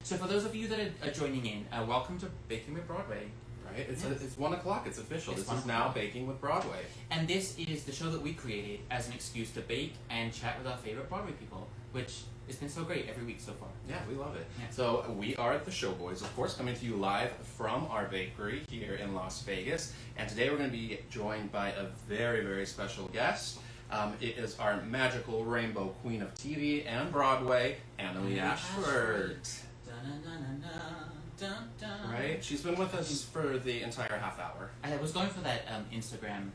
So for those of you that are joining in, welcome to Baking with Broadway. Right? It's 1 o'clock. It's official. This is now Baking with Broadway. And this is the show that we created as an excuse to bake and chat with our favorite Broadway people, which has been so great every week so far. Yeah, we love it. Yeah. So we are the Showboys, of course, coming to you live from our bakery here in Las Vegas. And today we're going to be joined by a very, very special guest. It is our magical rainbow queen of TV and Broadway, Annaleigh Ashford. Right? She's been with us for the entire half hour. I was going for that Instagram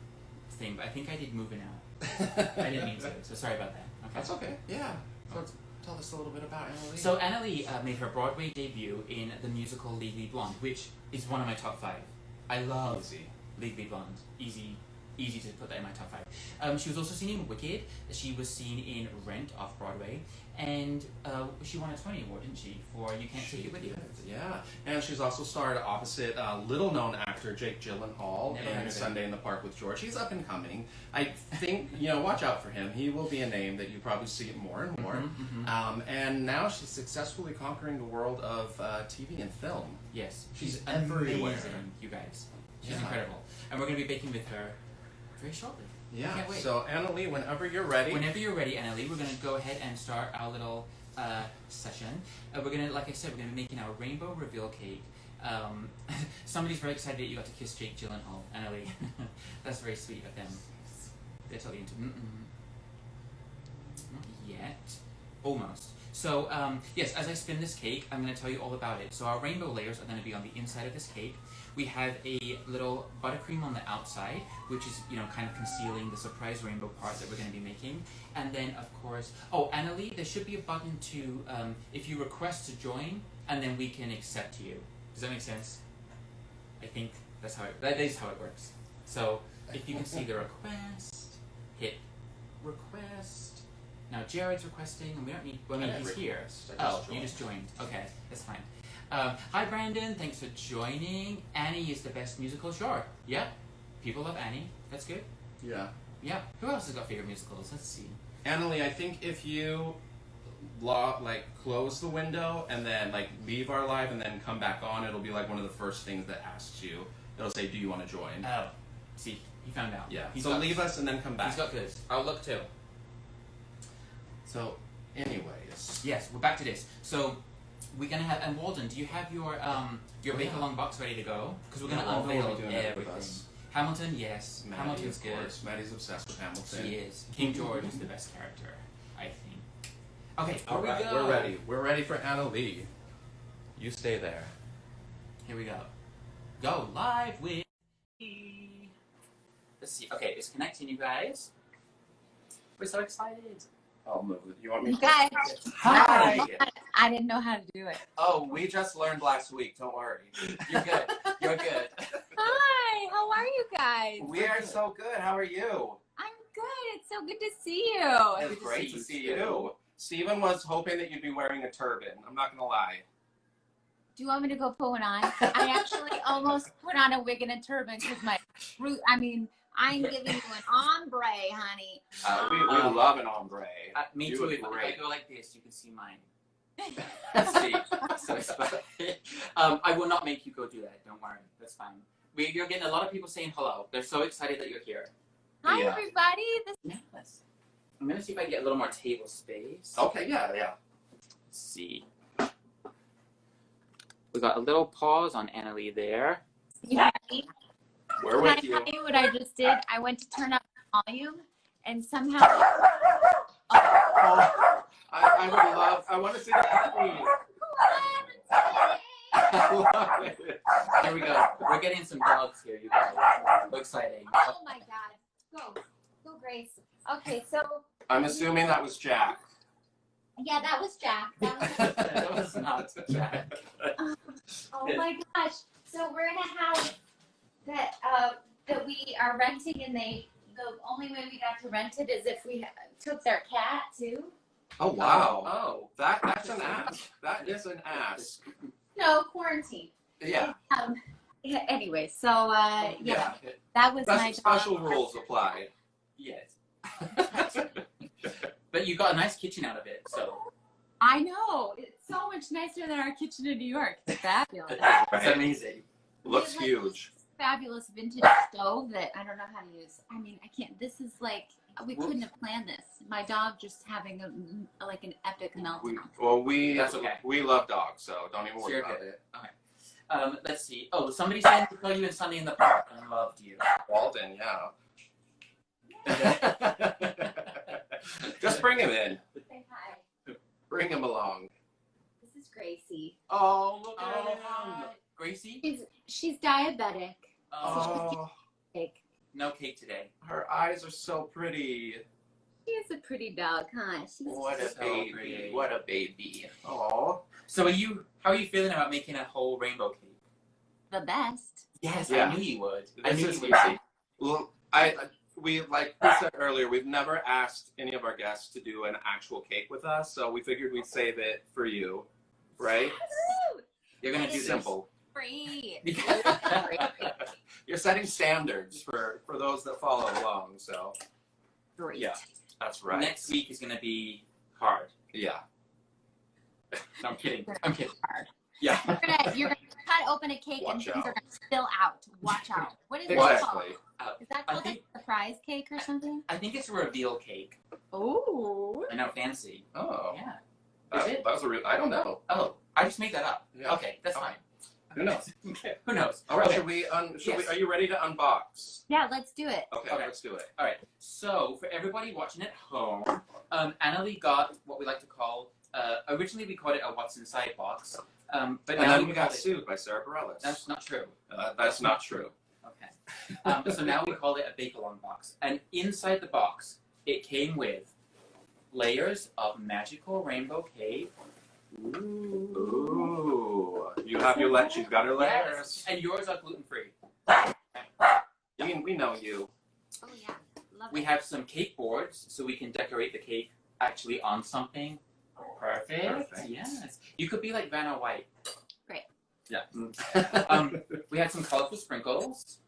thing, but I think I did moving out. I didn't mean to, so sorry about that. Okay. That's okay. Yeah. So tell us a little bit about Annaleigh. So Annaleigh made her Broadway debut in the musical Legally Blonde, which is one of my top 5. I love Legally Blonde. Easy to put that in my top 5. She was also seen in Wicked. She was seen in Rent off Broadway, and she won a Tony Award, didn't she, for You Can't Take It With You? Yeah, and she's also starred opposite little-known actor Jake Gyllenhaal in Sunday in the Park with George. He's up and coming. I think, watch out for him. He will be a name that you probably see more and more. And now she's successfully conquering the world of TV and film. Yes, she's everywhere. Amazing, you guys. She's incredible. And we're going to be baking with her very shortly. Yeah. Can't wait. So Annaleigh, whenever you're ready. Whenever you're ready, Annaleigh, we're going to go ahead and start our little session. We're going to, like I said, we're going to be making our rainbow reveal cake. Somebody's very excited that you got to kiss Jake Gyllenhaal, Annaleigh. That's very sweet of them. They're totally into Not yet. Almost. So, yes, as I spin this cake, I'm going to tell you all about it. So our rainbow layers are going to be on the inside of this cake. We have a little buttercream on the outside, which is, kind of concealing the surprise rainbow part that we're going to be making. And then, of course, Annaleigh, there should be a button to, if you request to join, and then we can accept you. Does that make sense? I think that is how it works. So, if you can see the request, hit request. Now, Jared's requesting, and we don't need, he's here. You just joined. Okay, that's fine. Hi, Brandon. Thanks for joining. Annie is the best musical. Sure. Yeah. People love Annie. That's good. Yeah. Yeah. Who else has got favorite musicals? Let's see. Annaleigh, I think if you close the window and then leave our live and then come back on, it'll be one of the first things that asks you. It'll say, "Do you want to join?" Oh. See, he found out. Yeah. So leave us and then come back. He's got this. I'll look too. So, anyways. Yes, we're back to this. So, we're gonna have, and Walden, do you have your bake along box ready to go? Because we're gonna unveil everything. Hamilton, yes. Maddie, Hamilton's of good. Course. Maddie's obsessed with Hamilton. She is. King George is the best character, I think. Okay, all right, we're ready. We're ready for Annaleigh. You stay there. Here we go. Go live with me. Let's see. Okay, it's connecting, you guys. We're so excited. I'll move it. You want me You guys. Hi. I didn't know how to do it. Oh, we just learned last week. Don't worry. You're good. You're good. Hi, how are you guys? We are so good. How are you? I'm good. It's so good to see you. It's great to see you. Stephen was hoping that you'd be wearing a turban. I'm not going to lie. Do you want me to go put one on? I actually almost put on a wig and a turban because I'm giving you an ombre, honey. We love an ombre. Me you too. If I go like this, you can see mine. See, so I will not make you go do that. Don't worry. That's fine. You're getting a lot of people saying hello. They're so excited that you're here. Hi, everybody. Yes. I'm going to see if I can get a little more table space. Okay, yeah. Let's see. We got a little pause on Annaleigh there. Yeah. We're with Can you. I tell you what I just did? I went to turn up the volume, and somehow... I want to see the puppy. Here we go. We're getting some dogs here, you guys. So exciting. Oh my God. Go, Grace. Okay, so... I'm assuming that was Jack. Yeah, that was Jack. That was not Jack. Oh my gosh. So we're in a house that we are renting, and the only way we got to rent it is if we took their cat too. Oh wow! Oh, that's an ask. That is an ask. No, quarantine. Yeah. Anyway, so yeah, that was my special rules applied. Yes. But you got a nice kitchen out of it, so. I know. It's so much nicer than our kitchen in New York. It's fabulous. It's amazing. Looks huge. Fabulous vintage stove that I don't know how to use. I mean, I can't. This is like we couldn't have planned this. My dog just having like an epic meltdown. That's okay. We love dogs, so don't even worry about it. Okay. Let's see. Oh, somebody said to tell you and Sunday in the park and loved you. Walden, yeah. Just bring him in. Say hi. Bring him along. This is Gracie. Oh, look at Oh, him. Gracie? She's diabetic. Oh, Cake. No cake today. her eyes are so pretty. She is a pretty dog, huh? She's What a So baby. pretty. What a baby. Oh. So how are you feeling about making a whole rainbow cake? the best. Yes, Yeah. I knew you would. This is easy. Well, like we said earlier, we've never asked any of our guests to do an actual cake with us, so we figured we'd save it for you, right? You're gonna do this. Simple. Free. You're setting standards for those that follow along, so Great. yeah, that's right. Next week is gonna be hard. Yeah. No, I'm kidding. I'm kidding. Hard. Yeah. You're gonna cut open a cake and Watch things out. are gonna spill out. Watch out. What is that Exactly. called? Is that I called think- a surprise cake or something? I think it's a reveal cake. Ooh. I know, fancy. Oh. Yeah. That, Is it? that was a real. I don't know. Oh, I just made that up. Yeah. Okay, that's fine. Who knows? Okay. Who knows? All right. Okay. Should we? Yes. Are you ready to unbox? Yeah, let's do it. Okay. Okay. Let's do it. All right. So for everybody watching at home, Annaleigh got what we like to call. Originally we called it a "What's Inside" box, but And now then we got call it- sued by Sarah Bareilles. That's not true. That's not true. Okay. So now we call it a bake-along box, and inside the box it came with layers of magical rainbow cake. Ooh. You have your layers. She's got her layers. Yes. And yours are gluten-free. We know you. Oh yeah. Love We it. have some cake boards, so we can decorate the cake actually on something. Perfect. Perfect. Yes. You could be like Vanna White. Great. Yeah. We had some colorful sprinkles.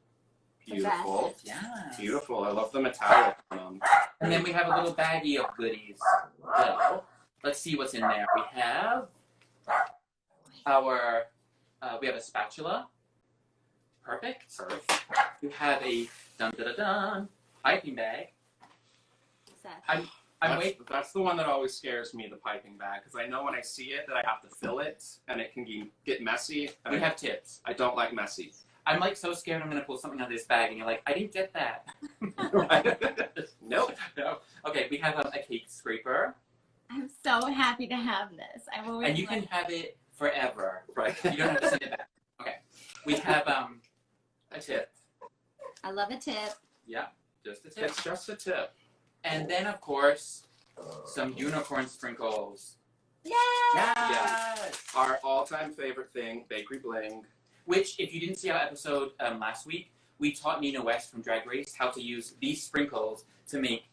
Beautiful. Yeah. Beautiful. I love the metallic. And then we have a little baggie of goodies. So, let's see what's in there. We have we have a spatula. Perfect. We have a dun-dun-dun piping bag. What's that? That's the one that always scares me, the piping bag, because I know when I see it that I have to fill it and it can get messy. And We have tips. I don't like messy. I'm like so scared I'm gonna pull something out of this bag, and you're like, I didn't get that. Nope. No. Okay, we have a cake scraper, I'm so happy to have this. I've always and you can have it forever. Right. You don't have to send it back. Okay. We have a tip. I love a tip. Yeah, just a tip. It's just a tip. And then of course, some unicorn sprinkles. Yay! Yes. Our all-time favorite thing, bakery bling. Which, if you didn't see our episode last week, we taught Nina West from Drag Race how to use these sprinkles to make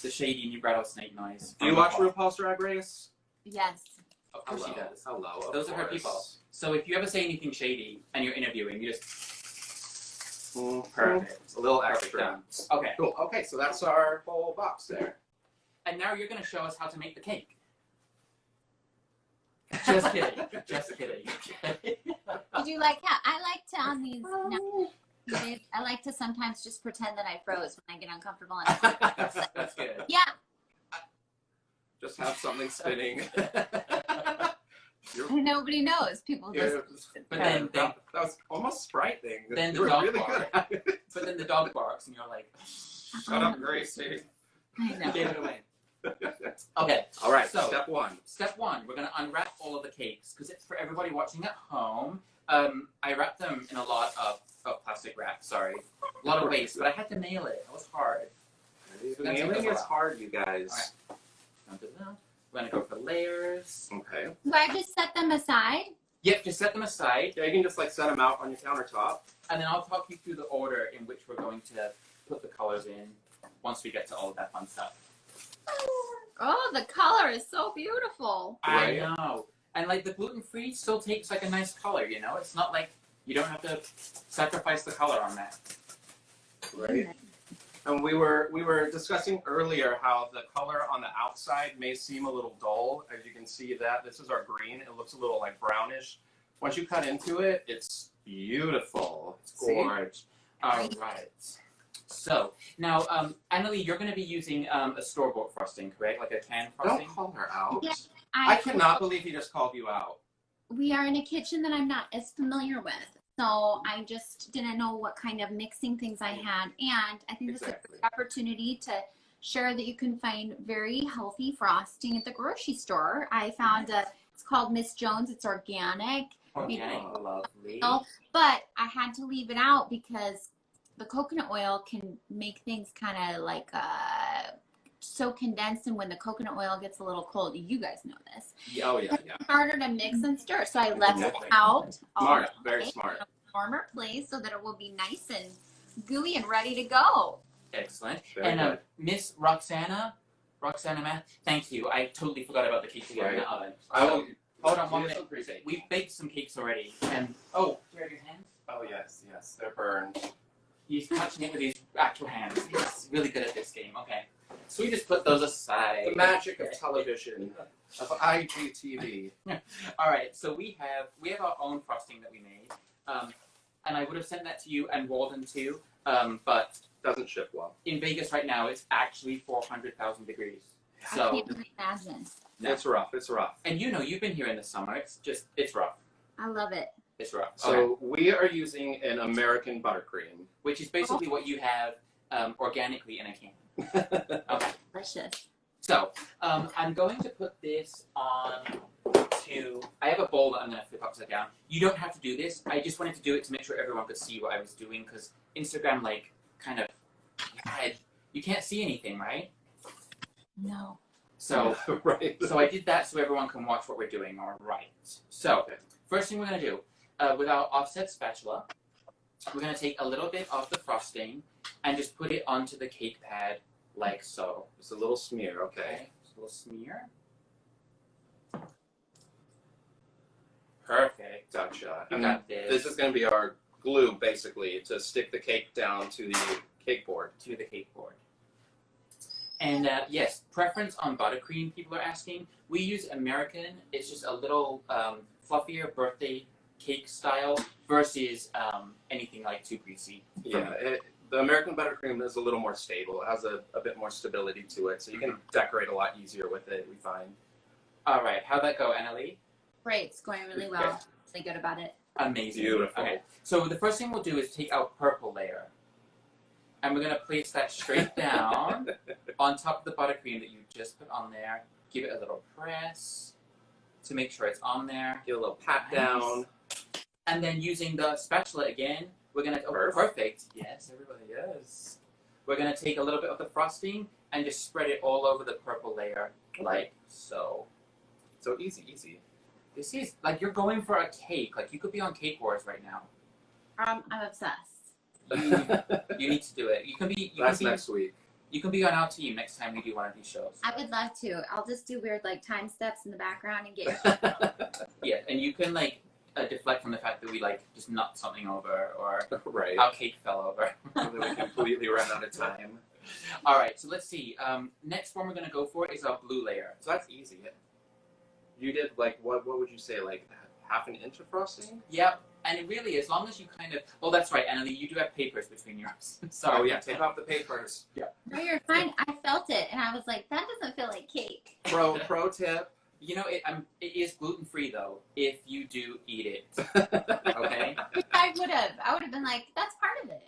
the shady rattlesnake noise. Do you watch RuPaul's Drag Race? Yes. Of course she does. Hello. of Those are her course. people. So if you ever say anything shady and you're interviewing, you just Perfect. A little Perfect, extra. done. Okay. Cool. Okay, so that's our whole box there. And now you're going to show us how to make the cake. Just kidding. Just kidding. Did you like how I like to on these? No, I like to sometimes just pretend that I froze when I get uncomfortable. And That's good. yeah. Just have something spinning. Nobody knows. People just. But then that was almost Sprite thing. Then you the were dog really bark. good at it. But then the dog barks and you're like, Shut up, Gracie. I know. gave it away. Okay. All right, So- step one. Step one, we're going to unwrap all of the cakes because it's for everybody watching at home. I wrapped them in a lot of plastic wrap, sorry. A lot of waste, but I had to mail it. It was hard. Nailing is hard, you guys. Dun-dun-dun. We're going to go for layers. Okay. Do I just set them aside? Yep, just set them aside, Yeah, you can just like set them out on your countertop. and then I'll talk you through the order in which we're going to put the colors in once we get to all of that fun stuff. Oh, the color is so beautiful. I Right. know. And like the gluten-free still takes like a nice color, you know? It's not like you don't have to sacrifice the color on that. Right. And we were discussing earlier how the color on the outside may seem a little dull. As you can see that this is our green. It looks a little like brownish. Once you cut into it, it's beautiful. It's gorgeous. All right. So now, Annaleigh, you're going to be using a store-bought frosting, correct? Like a canned frosting? Don't call her out. Yeah, I cannot believe he just called you out. We are in a kitchen that I'm not as familiar with. So I just didn't know what kind of mixing things I had. And I think this is a good opportunity to share that you can find very healthy frosting at the grocery store. I found it's called Miss Jones. It's organic. Organic, lovely. But I had to leave it out because the coconut oil can make things kind of like so condensed, and when the coconut oil gets a little cold, you guys know this. Oh yeah. It's harder to mix and stir, so I left it out. Smart, very smart. In a warmer place so that it will be nice and gooey and ready to go. Excellent. Very And good. Miss Roxana Math, thank you. I totally forgot about the cake to get in the oven. I will. Hold on one minute. We baked some cakes already, and do you have your hands? Oh yes, they're burned. He's touching it with his actual hands. He's really good at this game. Okay. So we just put those aside. The magic of television, of IGTV. All right. So we have our own frosting that we made, and I would have sent that to you and Walden too, but Doesn't ship well. in Vegas right now it's actually 400,000 degrees. I So can't even imagine. No. It's rough. It's rough. and you've been here in the summer. It's rough. I love it. It's rough. So Okay. we are using an American buttercream. Which is basically what you have organically in a can. Okay. Delicious. So, I'm going to put this on to, I have a bowl that I'm going to flip upside down. You don't have to do this. I just wanted to do it to make sure everyone could see what I was doing, because Instagram, like, kind of, you can't see anything, right? No. So, Right. so I did that so everyone can watch what we're doing, all right. So, first thing we're going to do, with our offset spatula, we're going to take a little bit of the frosting and just put it onto the cake pad like so. Just a little smear, okay. Just a little smear. Perfect. Gotcha. You And got this. this is going to be our glue, basically, to stick the cake down to the cake board. To the cake board. And yes, preference on buttercream, people are asking. We use American. It's just a little fluffier birthday cake style versus anything like too greasy. Yeah, the American buttercream is a little more stable. It has a bit more stability to it, so you can decorate a lot easier with it, we find. All right, how'd that go, Annaleigh? Great. It's going really well. Really good about it. Amazing. Beautiful. Okay, so the first thing we'll do is take our purple layer. And we're going to place that straight down on top of the buttercream that you just put on there. Give it a little press to make sure it's on there. Get a little pat down. And then using the spatula again, we're going to, perfect. Yes, everybody is. We're going to take a little bit of the frosting and just spread it all over the purple layer, like so. So easy. This is, like, you're going for a cake. Like, you could be on Cake Wars right now. I'm obsessed. You need to do it. That's next week. You can be on our team next time we do one of these shows. I would love to. I'll just do weird like time steps in the background and get. Yeah, and you can like deflect from the fact that we like just knocked something over or Right. our cake fell over. And then we completely ran out of time. All right, so let's see. Next one we're gonna go for is our blue layer. So that's easy. You did like what would you say, like half an inch of frosting? Yep. And really, as long as you kind of... Oh, that's right, Annaleigh, you do have papers between yours. Sorry. Oh, yeah, take off the papers. Yeah. No, you're fine. I felt it, and I was like, that doesn't feel like cake. Pro tip. You know, it is gluten-free, though, if you do eat it. Okay? Which I would have. I would have been like, that's part of it.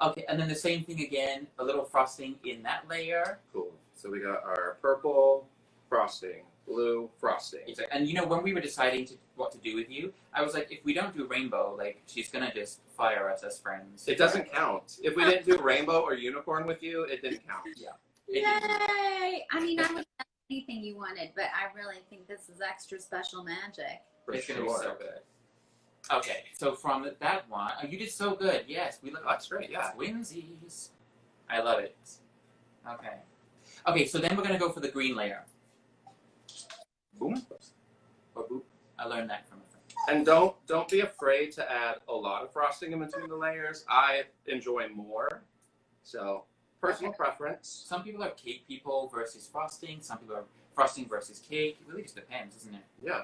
Okay, and then the same thing again, a little frosting in that layer. Cool. So we got our purple frosting, blue frosting. And you know, when we were deciding what to do with you, I was like, if we don't do rainbow, like, she's gonna just fire us as friends. It doesn't count. If we didn't do rainbow or unicorn with you, it didn't count. Yeah. Yay! I mean, I would have done anything you wanted, but I really think this is extra special magic. It's gonna be so good. Okay, so from that one, oh, you did so good. Yes, we look like That's great, yeah. twinsies. I love it. Okay. Okay, so then we're gonna go for the green layer. Boom. Or boop. I learned that from a friend. And don't be afraid to add a lot of frosting in between the layers. I enjoy more So, personal preference. Some people are cake people versus frosting. Some people are frosting versus cake. It really just depends, doesn't it? Yeah.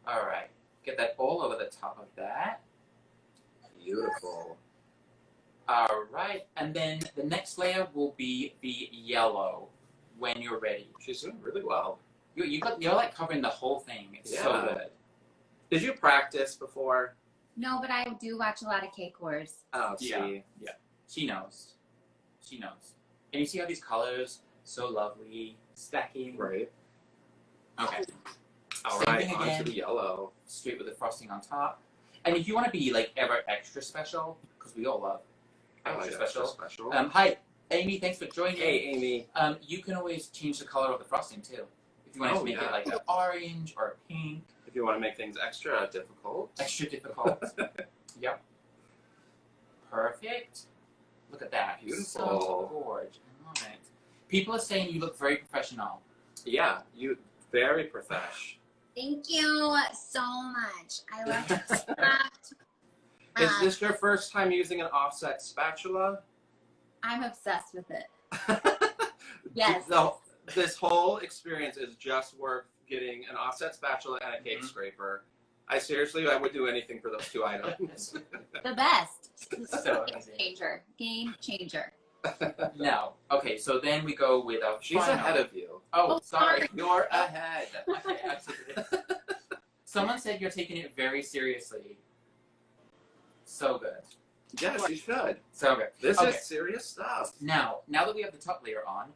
All right. Get that all over the top of that. Beautiful. All right. And then the next layer will be the yellow when you're ready. She's doing really well. You're like covering the whole thing. It's so good. Did you practice before? No, but I do watch a lot of Cake Wars. Oh, see. Yeah. She knows. She knows. And you see how these colors, so lovely, stacking. Right. Okay. All Same right, thing on again. to the yellow. Straight with the frosting on top. And if you want to be like ever extra special, because we all love extra special. Hi, Amy. Thanks for joining. Hey, Amy. You can always change the color of the frosting too. If you want to make it like an orange or a pink. If you want to make things extra difficult. Extra difficult. Yep. Perfect. Look at that. Beautiful. So gorgeous. I love it. People are saying you look very professional. Yeah, you very profesh. Thank you so much. I love that. Is this your first time using an offset spatula? I'm obsessed with it. Yes. No, this whole experience is just worth getting an offset spatula and a cake scraper. I would do anything for those two items. The best. So Game amazing. changer. Game changer. No. Okay, so then we go with a She's final. ahead of you. Oh, sorry. You're ahead. Okay, absolutely. Someone said you're taking it very seriously. So good. Yes, you should. So good. This Okay. is serious stuff. Now that we have the top layer on,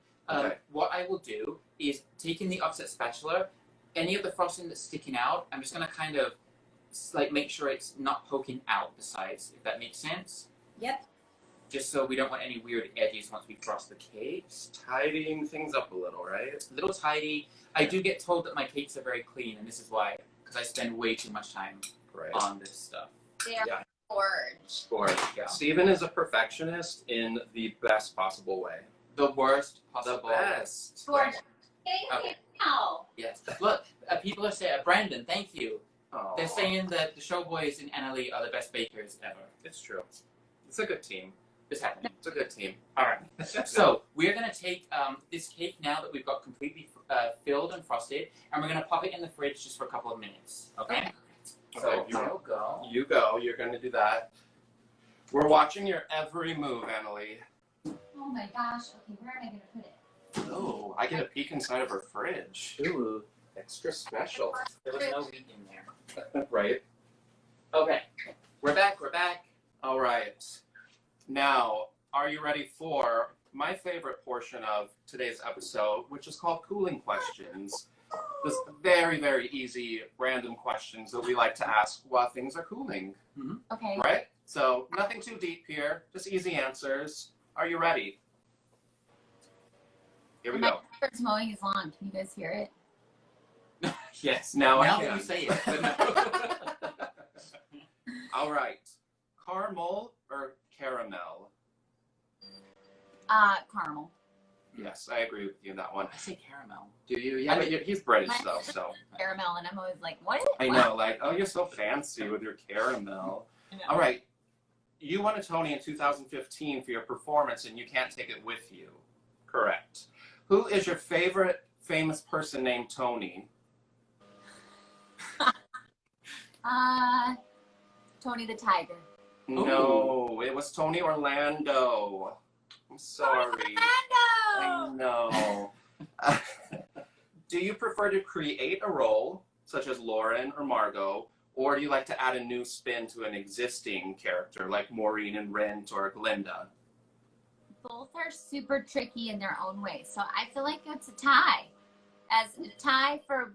what I will do is taking the offset spatula, any of the frosting that's sticking out, I'm just going to kind of like make sure it's not poking out the sides, if that makes sense. Yep. Just so we don't want any weird edges once we frost the cakes. Tidying things up a little, right? A little tidy. I do get told that my cakes are very clean, and this is why, because I spend way too much time on this stuff. They are Yeah. gorge. Gorge. Yeah. Stephen is a perfectionist in the best possible way. The worst The possible. best. Gorge. Okay. Now. Yes. Look, people are saying, Brandon, thank you. Aw. They're saying that the Showboys and Annaleigh are the best bakers ever. It's true. It's a good team. It's happening. It's a good team. All right. So we're going to take this cake now that we've got completely filled and frosted, and we're going to pop it in the fridge just for a couple of minutes. Okay? So Okay, I'll go. You go. You're going to do that. We're watching your every move, Annaleigh. Oh my gosh. Okay, where am I going to put it? Oh, I get a peek inside of her fridge. Ooh. Extra special. There was no wheat in there. Right. Okay. We're back. All right. Now, are you ready for my favorite portion of today's episode, which is called Cooling Questions? This very, very easy random questions that we like to ask while things are cooling. Okay. Right? So, nothing too deep here, just easy answers. Are you ready? Here we My go. bird's mowing his lawn. Can you guys hear it? Yes. Now I that can. you say it. All right. Caramel or caramel? Caramel. Yes, I agree with you on that one. I say caramel. Do you? Yeah, but he's British though, so. Caramel, and I'm always like, what? I know, like, oh, you're so fancy with your caramel. All right. You won a Tony in 2015 for your performance, and you can't take it with you. Correct. Who is your favorite famous person named Tony? Tony the Tiger. No, it was Tony Orlando. I'm sorry. I know. Do you prefer to create a role, such as Lauren or Margot, or do you like to add a new spin to an existing character, like Maureen in Rent or Glinda? Both are super tricky in their own way, so I feel like it's a tie. As a tie for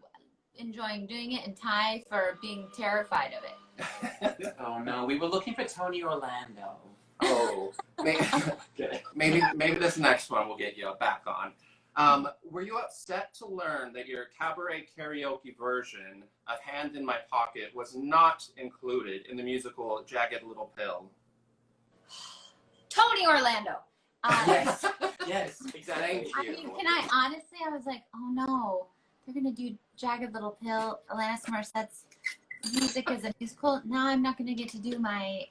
enjoying doing it and tie for being terrified of it. Oh no, we were looking for Tony Orlando. Oh, maybe this next one will get you back on. Were you upset to learn that your cabaret karaoke version of Hand in My Pocket was not included in the musical Jagged Little Pill? Tony Orlando. Yes, exactly. Thank you. I mean, I was like, oh no, they're going to do Jagged Little Pill, Alanis Morissette's music as a musical. Now I'm not going to get to do my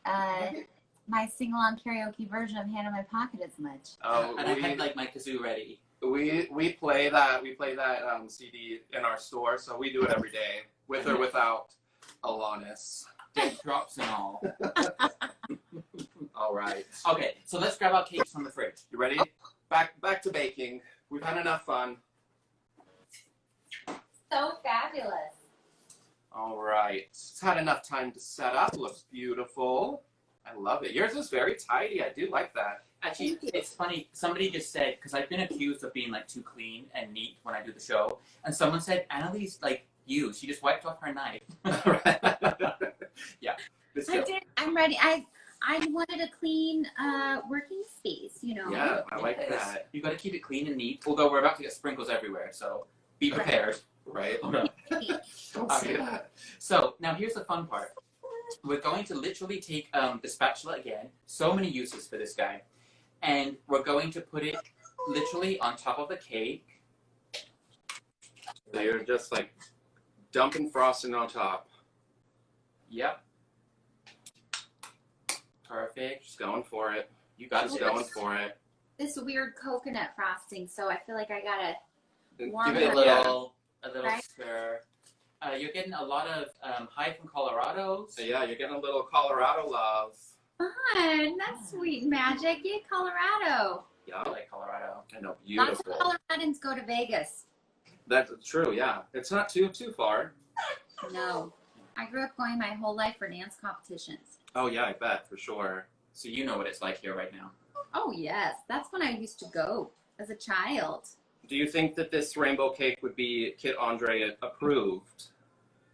my sing-along karaoke version of Hand in My Pocket as much. Oh, And I had like my kazoo ready. we play that CD in our store, so we do it every day, with or without Alanis. Dead drops and all. All right. Okay, so let's grab our cakes from the fridge. You ready? Back to baking. We've had enough fun. So fabulous. All right. It's had enough time to set up. Looks beautiful. I love it. Yours is very tidy. I do like that. Actually, it's funny. Somebody just said, because I've been accused of being like too clean and neat when I do the show, and someone said, Annaleigh like you. She just wiped off her knife. Yeah. I did. I'm ready. I wanted a clean working space, you know. Yeah, I like Yes. that. You got to keep it clean and neat. Although we're about to get sprinkles everywhere, so be prepared. Right? Okay. Don't say that. So now here's the fun part. We're going to literally take the spatula again. So many uses for this guy. And we're going to put it literally on top of the cake. So you're just like dumping frosting on top. Yep. Perfect. Just going for it. You got Just this. going for it. This weird coconut frosting, so I feel like I gotta Give warm Give it it a up. little Right. stir. You're getting a lot of hi from Colorado. So yeah, you're getting a little Colorado love. Fun. That's sweet magic. Yay, Colorado. Yeah, I like Colorado. I know, Lots beautiful. of Coloradans go to Vegas. That's true. Yeah, it's not too far. No. I grew up going my whole life for dance competitions. Oh yeah, I bet for sure. So you know what it's like here right now. Oh, yes. That's when I used to go as a child. Do you think that this rainbow cake would be Kit Andre approved?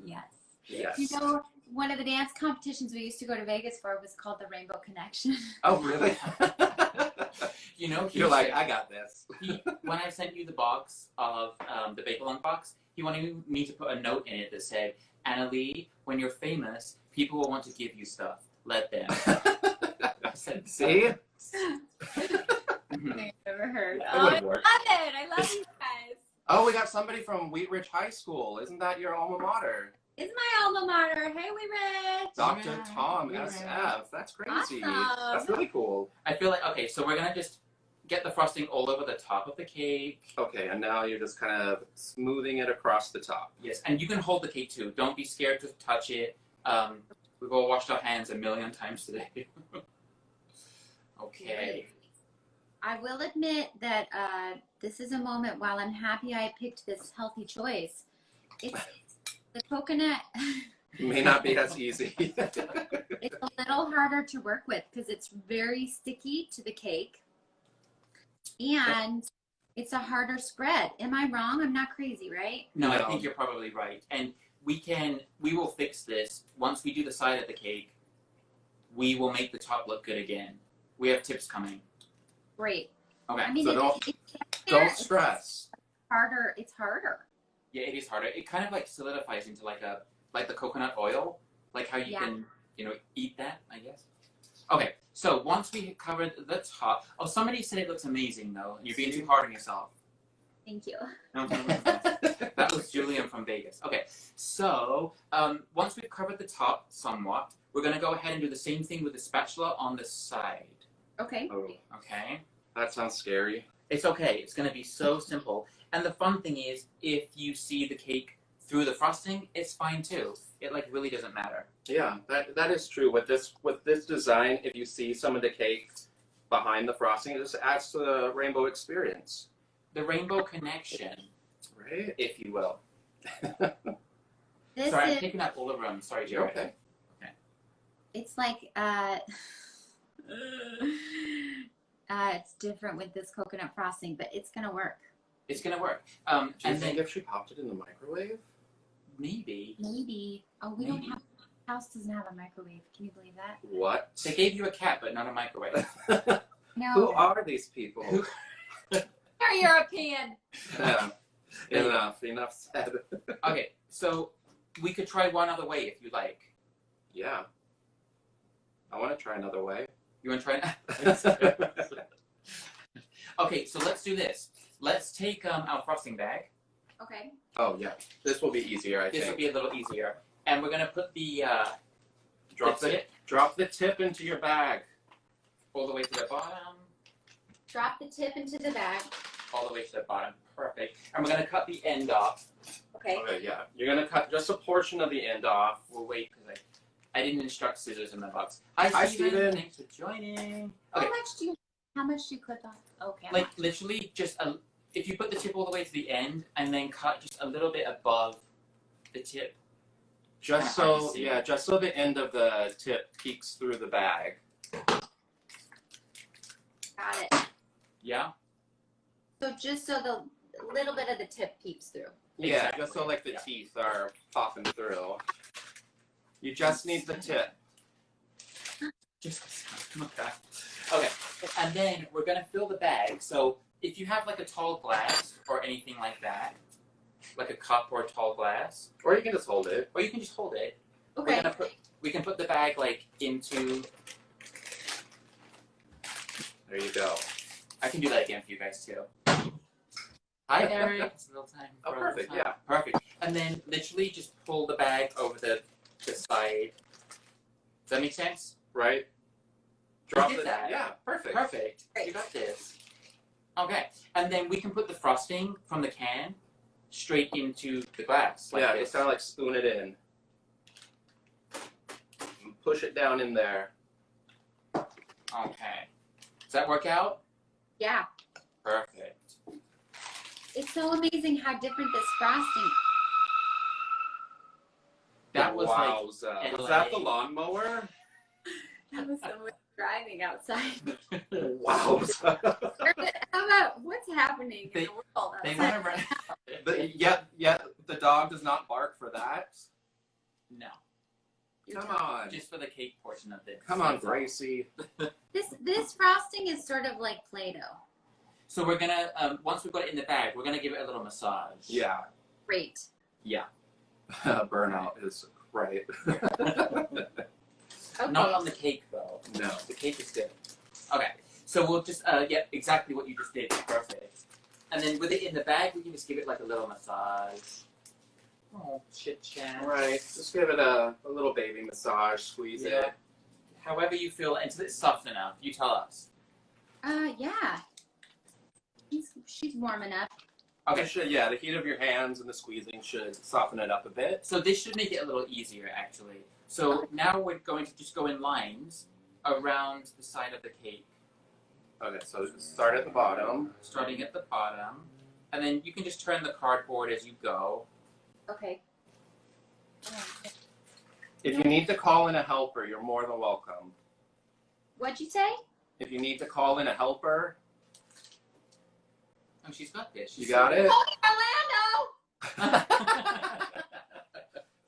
Yes. Yes. You know, one of the dance competitions we used to go to Vegas for was called the Rainbow Connection. Oh really? You know, You're like, I got this. when I sent you the box of the Bagel Lung box, he wanted me to put a note in it that said, Annaleigh, when you're famous, people will want to give you stuff. Let them. I said, See? Mhm. Never heard. It Oh, I would love work. it. I love you guys. Oh, we got somebody from Wheat Ridge High School. Isn't that your alma mater? It's my alma mater. Hey, we rich. Dr. Yeah, Tom Wheat Ridge. SF. That's crazy. Awesome. That's really cool. I feel like, okay, so we're going to just get the frosting all over the top of the cake. Okay, and now you're just kind of smoothing it across the top. Yes, and you can hold the cake too. Don't be scared to touch it. We've all washed our hands a million times today. Okay. I will admit that this is a moment while I'm happy I picked this healthy choice. It's the coconut. May not be as easy. It's a little harder to work with because it's very sticky to the cake. And it's a harder spread. Am I wrong? I'm not crazy, right? No, I No. think you're probably right. And we will fix this. Once we do the side of the cake, we will make the top look good again. We have tips coming. Great. Okay. I mean, So don't stress. Harder. It's harder. Yeah, it is harder. It kind of like solidifies into like the coconut oil, like how you Yeah. can, eat that, I guess. Okay, so once we covered the top, somebody said it looks amazing though. You're being too hard on yourself. Thank you. That was Julian from Vegas. Okay, so once we've covered the top somewhat, we're gonna go ahead and do the same thing with the spatula on the side. Okay. Oh, Okay. that sounds scary. It's okay. It's going to be so simple. And the fun thing is, if you see the cake through the frosting, it's fine too. It really doesn't matter. Yeah, that is true. With this design, if you see some of the cake behind the frosting, it just adds to the rainbow experience. The rainbow connection, Right? if you will. This Sorry, I'm is. picking up all the room. Sorry, You're Jared. okay. It's like it's different with this coconut frosting, but it's gonna work. It's going to work. Do you And think then if she popped it in the microwave? maybe Maybe. Oh, we Maybe. don't have. House doesn't have a microwave. Can you believe that? What? they gave you a cat, but not a microwave. No. Who are these people? They're European. Yeah. Enough said. Okay, so we could try one other way if you like. Yeah. I want to try another way. You want to try? Okay, so let's do this. Let's take our frosting bag. Okay. Oh yeah, this will be easier. I This will think. be a little easier. And we're going to put the Drop the the tip. drop the tip into your bag. all the way to the bottom. Drop the tip into the bag. All the way to the bottom. Perfect. And we're going to cut the end off. Okay. Okay, yeah. You're going to cut just a portion of the end off. We'll wait because I didn't instruct scissors in the box. Hi, Stephen. Thanks for joining. Okay. How much do you clip off? Okay. Like literally just if you put the tip all the way to the end and then cut just a little bit above the tip. Just so the end of the tip peeks through the bag. Got it. Yeah? So just so the little bit of the tip peeps through. Yeah, Exactly. just so like the teeth are popping through. You just need the tip. Just okay. Okay. And then we're gonna fill the bag. So if you have like a tall glass or anything like that, like a cup or a tall glass, Or you can just hold it. or you can just hold it. Okay. We can put the bag like into. There you go. I can do that again for you guys too. Hi, Eric. It's a little time. Oh, for a little perfect, time. yeah. Perfect. And then literally just pull the bag over the side. Does that make sense? Right? Drop did it. that. Yeah, perfect. Perfect. Great. You got this. Okay. And then we can put the frosting from the can straight into the glass. Like Yeah, this. just kind of like spoon it in. And push it down in there. Okay. Does that work out? Yeah. Perfect. It's so amazing how different this frosting. That was Wowza. Was that the lawnmower? That was someone driving outside. Wowza. How about what's happening in the world They outside? want to run. Yet the dog does not bark for that. No. Come on. Just for the cake portion of this. Come on, Gracie. This frosting is sort of like Play-Doh. So we're gonna once we've got it in the bag, we're gonna give it a little massage. Yeah. Great. Yeah. Burnout is great. Okay. Not on the cake though. No. The cake is good. Okay. So we'll just yeah, exactly what you just did. Perfect. And then with it in the bag, we can just give it like a little massage. Oh, chit chat. Right. Just give it a little baby massage, squeeze Yeah. it. However you feel until it's soft enough. You tell us. Yeah. She's warm enough. Okay. Yeah, the heat of your hands and the squeezing should soften it up a bit. So this should make it a little easier, actually. So now we're going to just go in lines around the side of the cake, Okay, so start at the bottom. starting at the bottom, and then you can just turn the cardboard as you go. Okay. If you need to call in a helper, you're more than welcome. What'd you say? If you need to call in a helper, Oh, she's got this. you got it? Orlando!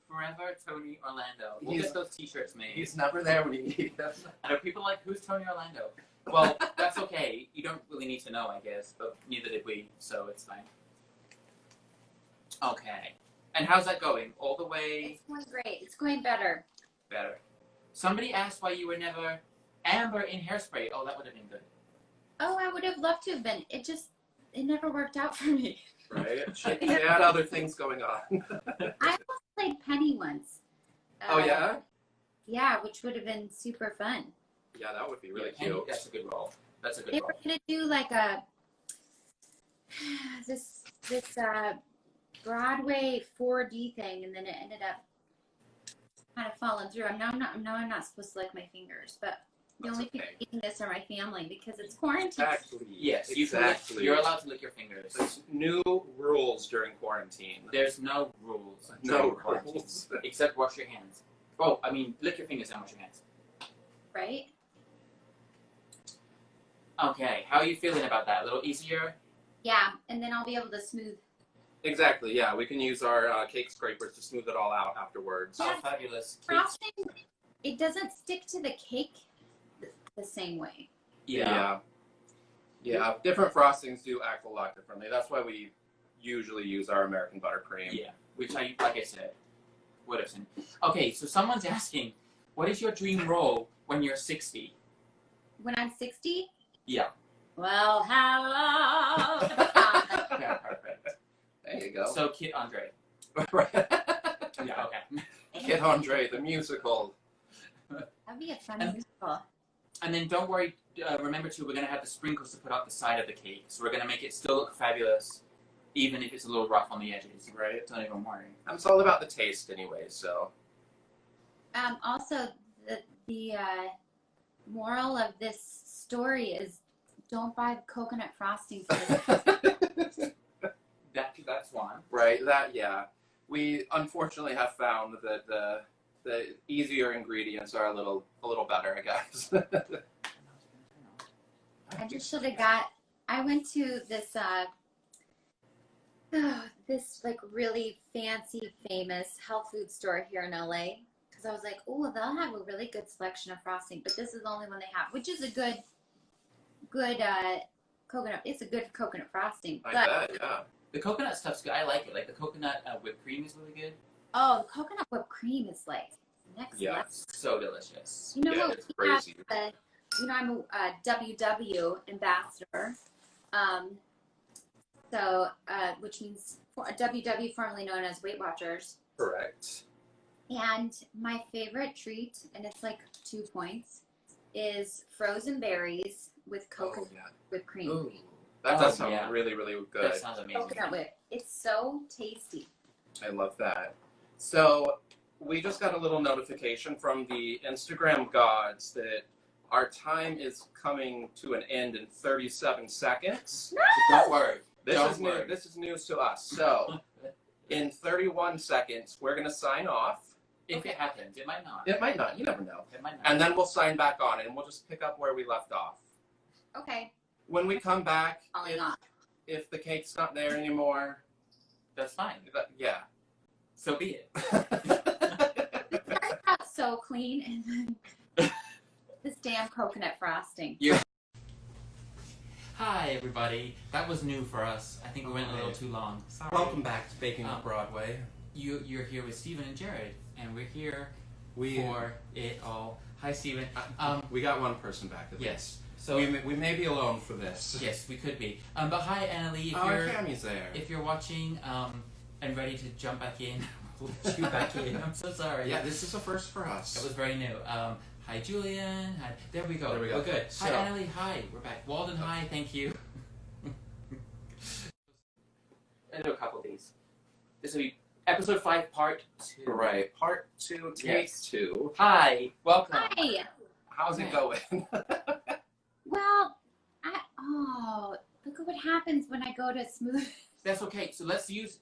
Forever Tony Orlando. We'll He's- get those t-shirts made. He's never there when you need him. And are people like, who's Tony Orlando? Well, that's okay. You don't really need to know, I guess, but neither did we, so it's fine. Okay. And how's that going? All the way It's going great. It's going better. better. Somebody asked why you were never Amber in Hairspray. Oh, that would have been good. Oh, I would have loved to have been. It never worked out for me. Right? She had other things going on. I almost played Penny once. Oh, yeah? Yeah, which would have been super fun. Yeah, that would be really Yeah, cute. That's a good role. That's a good They role. were gonna do like a this Broadway 4D thing, and then it ended up kind of falling through. I'm not supposed to lick my fingers, but the That's only people okay. eating this are my family because it's quarantine. Exactly. Yes, exactly. you're allowed to lick your fingers. There's new rules during quarantine. There's no rules. No during quarantine, rules. Except wash your hands. Oh, I mean, lick your fingers and wash your hands. Right? Okay, how are you feeling about that? A little easier? Yeah, and then I'll be able to smooth. Exactly, yeah. We can use our cake scrapers to smooth it all out afterwards. Oh, fabulous. Frosting, it doesn't stick to the cake the same way. Yeah. Yeah, different frostings do act a lot differently. That's why we usually use our American buttercream. Yeah, which like I said, would have seen. Okay, so someone's asking, what is your dream role when you're 60? When I'm 60? Yeah. Well, hello. Yeah, perfect. There you go. So, Kid Andre. Yeah, okay. Kid Andre, the musical. That'd be a fun musical. And then don't worry, remember too, we're going to have the sprinkles to put out the side of the cake. So we're going to make it still look fabulous, even if it's a little rough on the edges. Right. Don't even worry. It's all about the taste anyway, so. Also, the moral of this story is don't buy coconut frosting for this. That's one. Right, yeah. We unfortunately have found that the easier ingredients are a little better, I guess. I just should have got. I went to this this like really fancy, famous health food store here in LA because I was like, oh, they'll have a really good selection of frosting, but this is the only one they have, which is a good coconut. It's a good coconut frosting. I bet, yeah. The coconut stuff's good. I like it. Like the coconut whipped cream is really good. Oh, the coconut whipped cream is like next level. It's so delicious. You know Yeah, what? it's crazy. You know, I'm a WW ambassador. Which means WW, formerly known as Weight Watchers. Correct. And my favorite treat, and it's like 2 points, is frozen berries with coconut whipped cream. Ooh, that does sound really, really good. That sounds amazing. Coconut whip. It's so tasty. I love that. So we just got a little notification from the Instagram gods that our time is coming to an end in 37 seconds. No! Don't worry. This is news to us. So in 31 seconds, we're going to sign off. If it happens, it might not. It might not. You never know. It might not. And then we'll sign back on, and we'll just pick up where we left off. Okay. When we come back, Probably not. if the cake's not there anymore, That's fine. yeah. So be it. That's so clean. And then this damn coconut frosting. Hi, everybody. That was new for us. I think we went a little too long. Sorry. Welcome back to Baking with Broadway. You're here with Stephen and Jared, and we're here for it all. Hi, Stephen. We got one person back at least. Yes. So we may be alone for this. Yes, we could be. But hi, Annaleigh. Cammie's there. If you're watching and ready to jump back in, we'll let you back in. I'm so sorry. Yeah, this is a first for us. It was very new. Hi, Julian. Hi. There we go. There we go. We're good. So, hi, Annaleigh. Hi. We're back. Walden, hi. Thank you. I'll do a couple of these. This will be episode 5, part 2. Right. Part 2, take 2. Hi. Welcome. Hi. How's it going? Well, look at what happens when I go to smooth. That's okay. So let's use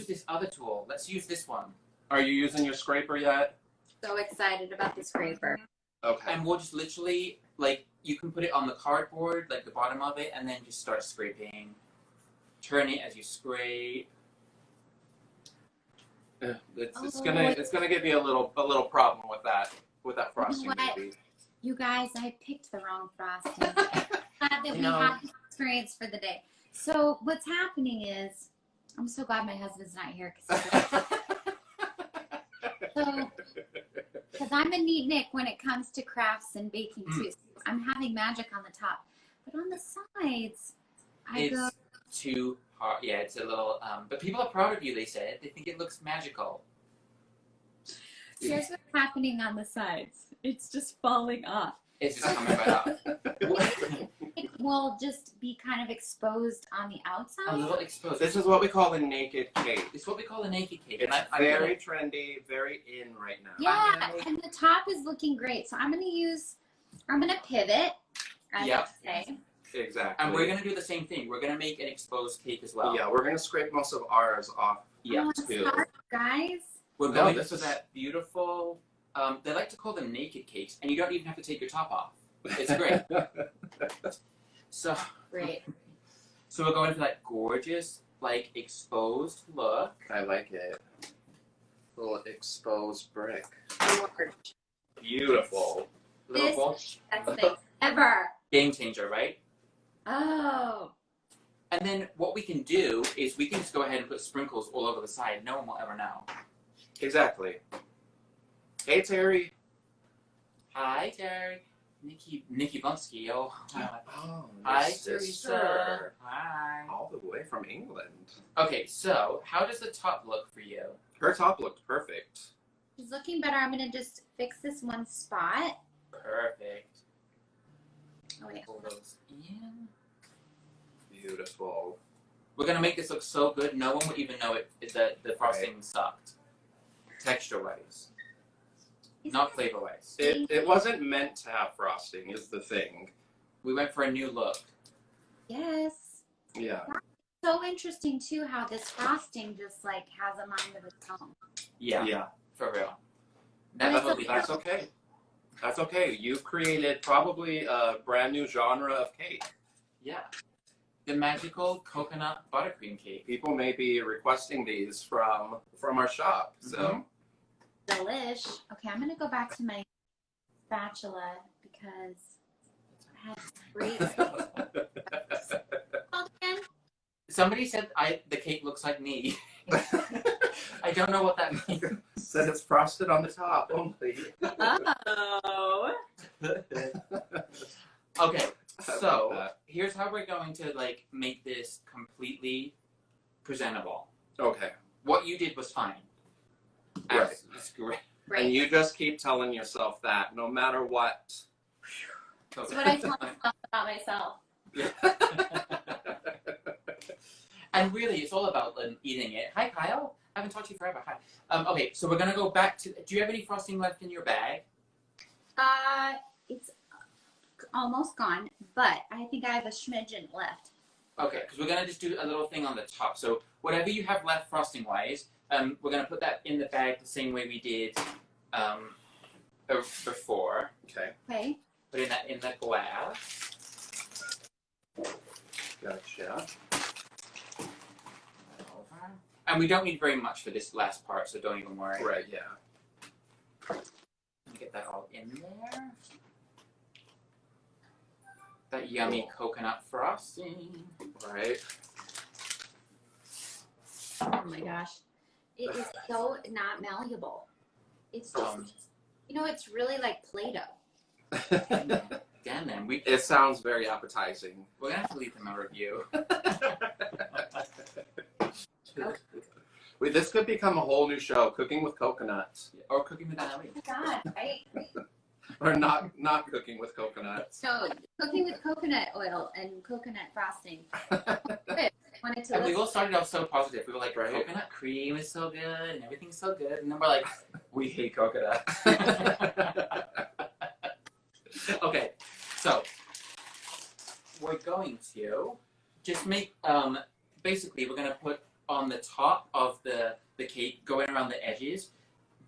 this other tool. Let's use this one. Are you using your scraper yet? So excited about the scraper. Okay. And we'll just literally, like, you can put it on the cardboard, like the bottom of it, and then just start scraping. Turn it as you scrape. It's gonna give you a little problem with that frosting. You know what? Maybe. You guys, I picked the wrong frosting. Glad that we had this experience for the day. So what's happening is, I'm so glad my husband's not here because I'm a neat Nick when it comes to crafts and baking too. So I'm having magic on the top, but on the sides, It's too hard. Yeah, it's a little. But people are proud of you. They said they think it looks magical. Here's what's happening on the sides. It's just falling off. It's just coming right off. It will just be kind of exposed on the outside. A little exposed. This is what we call a naked cake. It's what we call a naked cake. It's very trendy, very in right now. Yeah, and the top is looking great. So I'm gonna pivot, as I say. Exactly. And we're gonna do the same thing. We're gonna make an exposed cake as well. Yeah, we're gonna scrape most of ours off. Yeah, too. Sorry, guys. We're going to that beautiful. They like to call them naked cakes, and you don't even have to take your top off. It's great. So Great. So we're going for that gorgeous, like, exposed look. I like it. Little exposed brick. Beautiful. This Little That's the ever. game changer, right? Oh. And then what we can do is we can just go ahead and put sprinkles all over the side. No one will ever know. Exactly. Hey, Terry. Hi, Terry. Nikki Blumsky. Oh, Hi, sister. sister. Hi. All the way from England. Okay, so how does the top look for you? Her top looked perfect. It's looking better. I'm going to just fix this one spot. Perfect. Oh, wait. Pull those in. Beautiful. We're gonna make this look so good, no one would even know that the frosting sucked. Texture-wise. Not flavor-wise. It wasn't meant to have frosting, is the thing. We went for a new look. Yes. Yeah. So interesting too how this frosting just like has a mind of its own. Yeah. Yeah. For real. That's That's okay. That's okay. You've created probably a brand new genre of cake. Yeah. The magical coconut buttercream cake. People may be requesting these from our shop. So Delish. Okay, I'm gonna go back to my spatula because I had great. Again. Somebody said the cake looks like me. I don't know what that means. Said it's frosted on the top only. Oh. Okay, so here's how we're going to like make this completely presentable. Okay. What you did was fine. Right. That's great. Right. And you just keep telling yourself that no matter what. That's what I tell myself about myself. And really, it's all about eating it. Hi, Kyle. I haven't talked to you forever. Hi. Okay, so we're gonna go back to. Do you have any frosting left in your bag? It's almost gone, but I think I have a smidgen left. Okay, because we're gonna just do a little thing on the top. So whatever you have left frosting-wise, we're gonna put that in the bag the same way we did before. Okay. Okay. Put that in the glass. Gotcha. And we don't need very much for this last part, so don't even worry. Right, yeah. Get that all in there. That yummy coconut frosting. Right. Oh my gosh. It is so not malleable. It's just, it's really like Play-Doh. Again, then It sounds very appetizing. we're gonna have to leave them a review. Wait, this could become a whole new show, Cooking with Coconuts. Or cooking with Annaleigh. Oh my God, right? Or not cooking with coconuts. So, cooking with coconut oil and coconut frosting. Good. Wanted to And we listen. all started off so positive. We were like, Right. coconut cream is so good and everything's so good. And then we're like, we hate coconut. Okay, so we're going to just make, basically we're going to put on the top of the cake, going around the edges,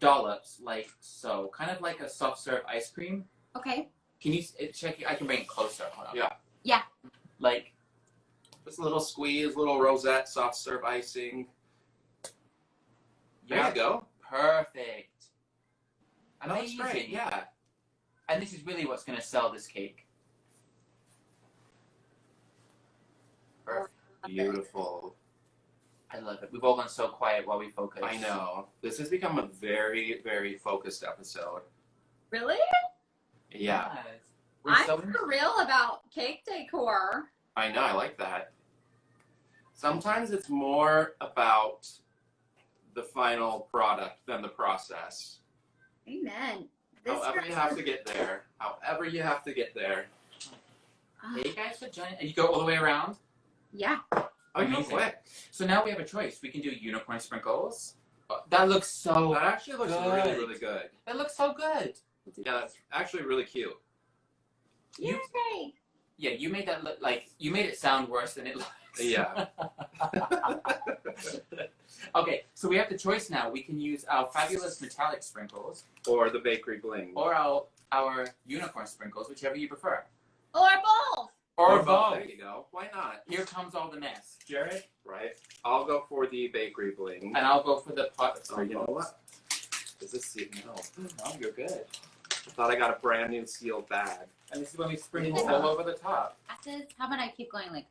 dollops like so. Kind of like a soft serve ice cream. Okay. Can you check it? I can bring it closer. Hold on. Yeah. Yeah. Like, Just a little squeeze, little rosette, soft serve icing. There you go. Perfect. That looks great, yeah. And this is really what's going to sell this cake. Perfect. Beautiful. I love it. We've all gone so quiet while we focus. I know. This has become a very, very focused episode. Really? Yeah. Yes. We're I'm so for real about cake decor. I know, I like that. Sometimes it's more about the final product than the process. Amen. However you have to get there. However you have to get there. Hey, you guys for joining. And you go all the way around? Yeah. Oh, you Amazing. quick. So now we have a choice. We can do unicorn sprinkles. That looks so That actually looks good. really, really good. That looks so good. Yeah, that's actually really cute. You, Yay. yeah, you made that look like, you made it sound worse than it looks. Yeah. Okay, so we have the choice now. We can use our fabulous metallic sprinkles Or the bakery bling. or our unicorn sprinkles, whichever you prefer. Or both. Or both. There you go. Why not? Here comes all the mess. Jared? Right. I'll go for the bakery bling. And I'll go for the pot. Oh, you know what? Is this sealed? No. No, you're good. I thought I got a brand new sealed bag. And this is when we sprinkle Yeah. all over the top. Passes. How about I keep going like,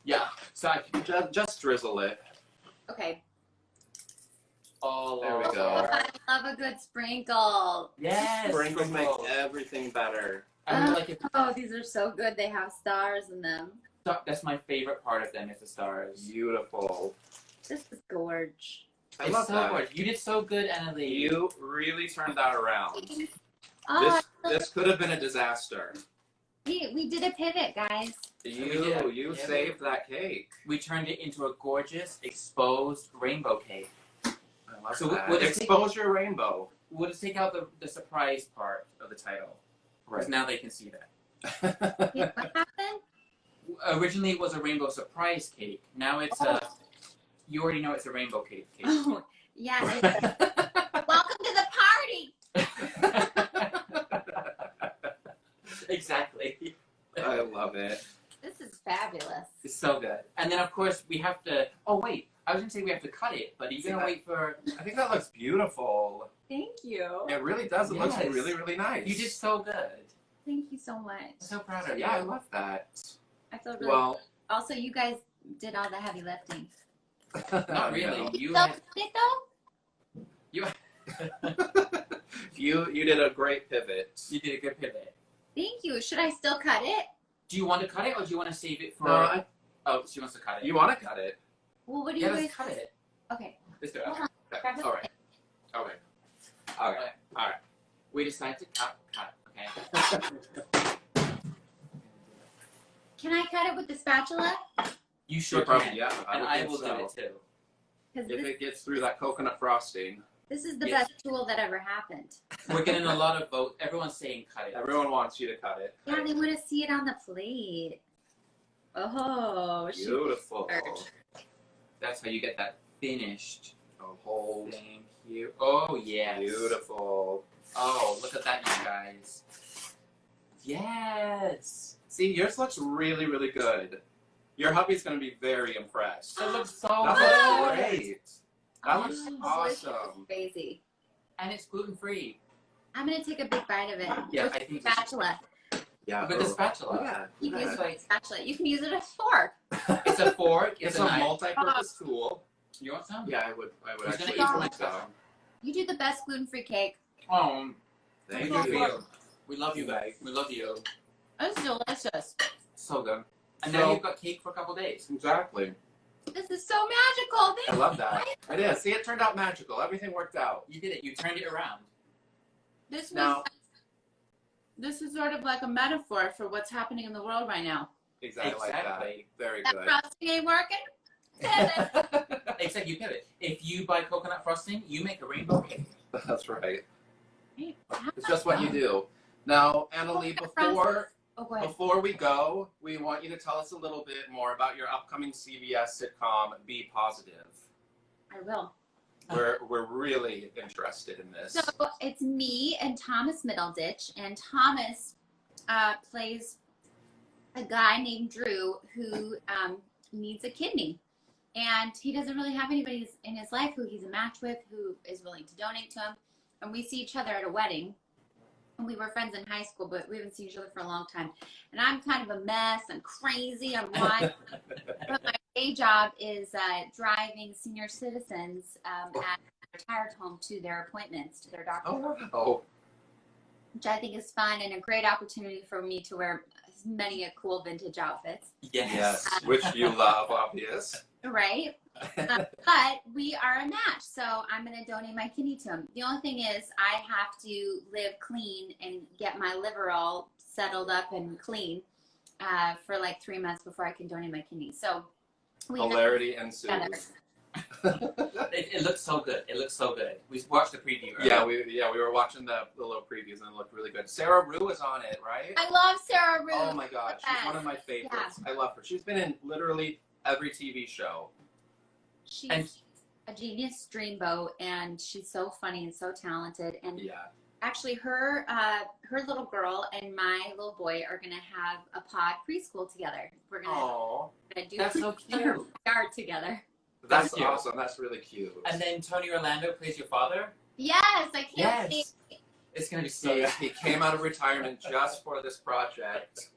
Yeah. So I can Just drizzle it. okay. all There we over. go. I love a good sprinkle. Yes. Sprinkles make sprinkles. everything better. I would like it. Oh, these are so good. They have stars in them. That's my favorite part of them is the stars. Beautiful. This is gorge. I It's love so that. good. You did so good, Annaleigh. You really turned that around. Oh, This could have been a disaster. We did a pivot, guys. You saved that cake. We turned it into a gorgeous exposed rainbow cake. I love So that. we'll Expose your rainbow. We'll just take out the surprise part of the title. Because now they can see that. Yeah, what happened? Originally, it was a rainbow surprise cake. Now it's you already know it's a rainbow cake. Oh, yeah. Welcome to the party. Exactly. I love it. This is fabulous. It's so good. And then, of course, we have to... Oh, wait. I was going to say we have to cut it, but are you going to wait for... I think that looks beautiful. Thank you. It really does. It looks Yes. really, really nice. You did so good. Thank you so much. I'm so proud of you. Yeah, I love that. I feel really Well, Also, you guys did all the heavy lifting. Not really. No. You So, had... it though? You did a great pivot. You did a good pivot. Thank you. Should I still cut it? Do you want to cut it, or do you want to save it for... No, Oh, she wants to cut it. you want to cut it. Well, what do Yeah, you guys... let's cut it. Okay. Let's do it. Hold on. Okay. Grab it. All right. Okay. Okay. All right. We decide to cut. Okay. Can I cut it with the spatula? You sure Probably, can. yeah, And would I think will do so. it too. Because If this, it gets through that coconut frosting, this is the Yes. best tool that ever happened. We're getting a lot of votes. Everyone's saying cut it. everyone wants you to cut it. Yeah, they want to see it on the plate. Oh, she- Beautiful. That's how you get that finished. Oh, hold. Thank you. Oh, yes. Beautiful. Oh, look at that, you guys. Yes. See, yours looks really, really good. Your hubby's going to be very impressed. It looks so That good. looks great. That Oh, looks this is awesome. crazy. And it's gluten-free. I'm gonna take a big bite of it. Yeah, with I think the spatula. Yeah. With the spatula. Yeah. You can use That's it like- with spatula. You can use it as a fork. It's a fork. It's a a knife. multi-purpose tool. You want some? Yeah, I would Who's gonna actually eat like some? some. You do the best gluten-free cake. Oh, Thank we love you. you. We love you guys. We love you. It's delicious. So good. And So- now you've got cake for a couple days. Exactly. This is so magical. I love that. It is. See, it turned out magical. Everything worked out. You did it. You turned it around. This Now- this is sort of like a metaphor for what's happening in the world right now. Exactly, like that. Exactly. Very That good. frosting ain't working. Pivot. Except you pivot. If you buy coconut frosting, you make a rainbow cake. That's right. Hey, It's just what you do. Now, Annaleigh, Oh, go ahead. before we go, we want you to tell us a little bit more about your upcoming CBS sitcom, Be Positive. I will. We're really interested in this. So it's me and Thomas Middleditch, and Thomas plays a guy named Drew who needs a kidney, and he doesn't really have anybody in his life who he's a match with who is willing to donate to him. And we see each other at a wedding, and we were friends in high school, but we haven't seen each other for a long time. And I'm kind of a mess. I'm crazy. I'm wild. But my day job is driving senior citizens at a retired home to their appointments, to their doctor, Oh, which I think is fun and a great opportunity for me to wear many cool vintage outfits, yes, which you love, obvious. right? But we are a match, so I'm going to donate my kidney to him. The only thing is I have to live clean and get my liver all settled up and clean for like 3 months before I can donate my kidney. So we Hilarity together. ensues. It looks so good. It looks so good. We watched the preview. Right? Yeah, we were watching the little previews and it looked really good. Sarah Rue is on it, right? I love Sarah Rue. Oh my god, she's one of my favorites. I love her. She's been in literally every TV show. She's a genius dreamboat, and she's so funny and so talented. And Yeah. actually, her little girl and my little boy are gonna have a pod preschool together. We're Oh, gonna do That's so cute. yard together. that's cute. awesome. That's really cute. And then Tony Orlando plays your father. Yes, I can't Yes. wait. It's gonna be so good. He came out of retirement just for this project.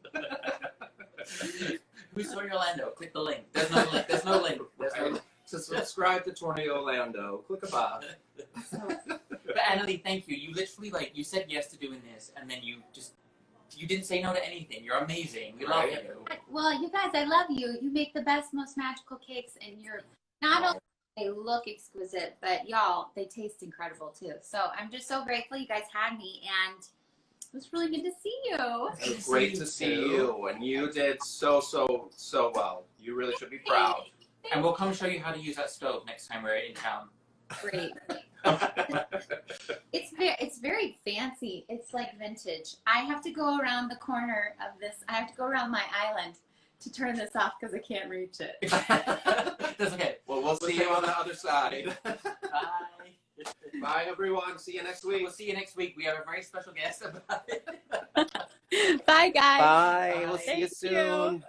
Who's Tony Orlando? Click the link. There's no link. There's no link. There's no link. To subscribe to Tony Orlando, click above. But Annaleigh, thank you. You literally you said yes to doing this, and then you didn't say no to anything. You're amazing. We love Right. you. Well, you guys, I love you. You make the best, most magical cakes, and you're not only they look exquisite, but y'all, they taste incredible too. So I'm just so grateful you guys had me, and It was really good to see you. It was great to see you, and you did so well. You really should be proud. And we'll come show you how to use that stove next time we're in town. Great. It's very fancy. It's like vintage. I have to go around the corner of this. I have to go around my island to turn this off because I can't reach it. That's okay. Well, we'll see you on the other side. Bye. Bye, everyone. See you next week. We'll see you next week. We have a very special guest. Bye, guys. Bye. We'll see you Thank you. soon.